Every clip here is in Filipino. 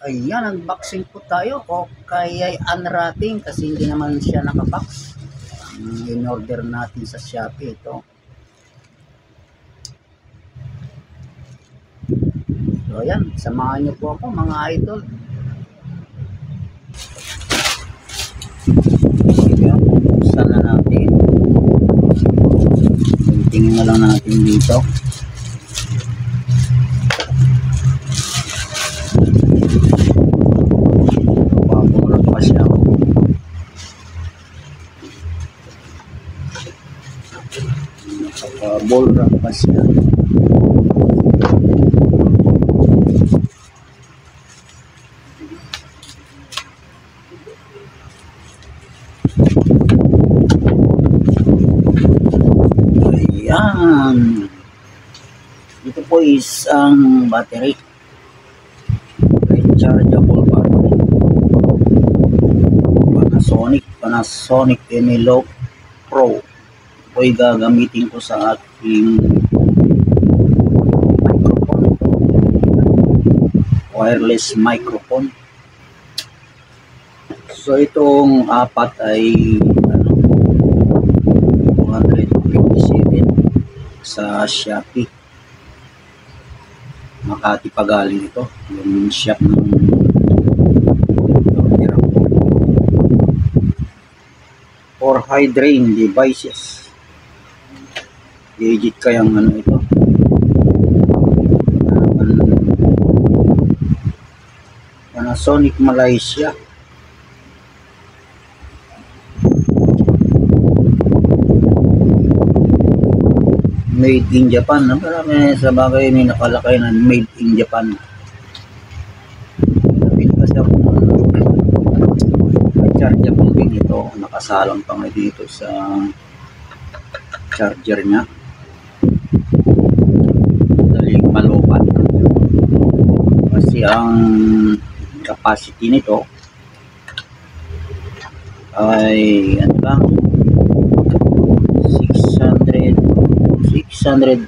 Ayan, unboxing po tayo o kaya unwrapping kasi hindi naman siya nakabox. In-order natin sa Shopee ito. So ayan, samahan niyo po ako mga idol. Ayan, buksan na natin. Tingin na lang natin dito. Ball wrap pa siya. Ayan. Ito po is ang battery. Rechargeable battery. Panasonic Enelo Pro. Ito ay gagamitin ko sa ating microphone. Wireless microphone. So itong apat ay 257 sa Shopee. Makati pa galing ito. Yung shop ng for high drain devices. Legit kayang ito. Panasonic Malaysia. Made in Japan. Marami sa bagay may nakalakay na made in Japan. Sabi kasi ako chargeable din ito. Nakasalon pa nga dito sa charger niya. Daling malupat. Kasi ang capacity nito ay ano lang 600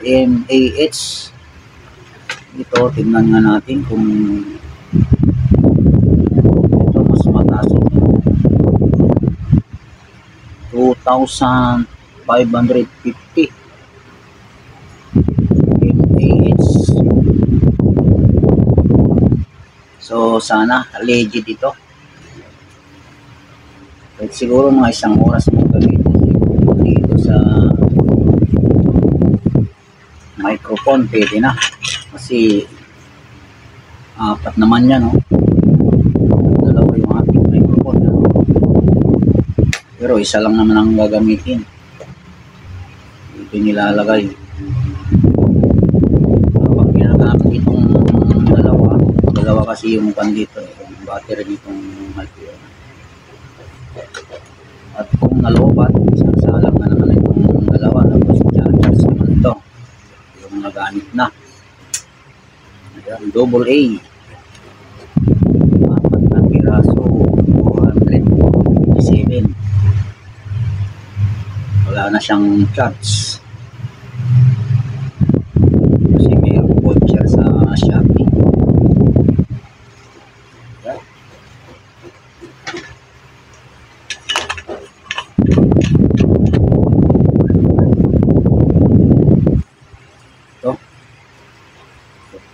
mAh. Ito tingnan nga natin kung ito mas mataas ito. 2,550 mAh. So sana legit ito. Kahit siguro mga isang oras mo gamitin dito sa microphone, pwede na. Kasi apat naman yan, no? Dalawa yung ating microphone, no? Pero isa lang naman ang gagamitin. Ito nilalagay. Pag ginagamit itong dalawa kasi yung pan dito, yung battery nitong microphone. At kung nalobat, sasalang na naman itong dalawa, tapos charge naman ito. Yung nagamit na. Ayan, double A. Apat na piraso, 257. Wala na siyang charge. Kasi mayroong voucher sa Shopee. Ayan.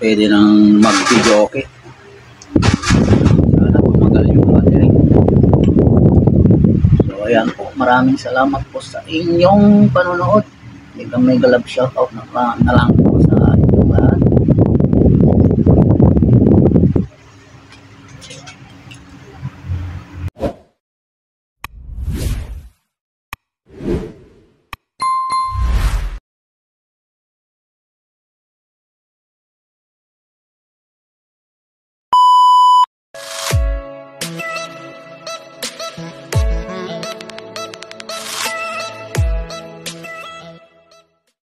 Pwede nang mag-video okay. Sana tumagal yung battery. So ayan po, maraming salamat po sa inyong panonood. May love shoutout na lang.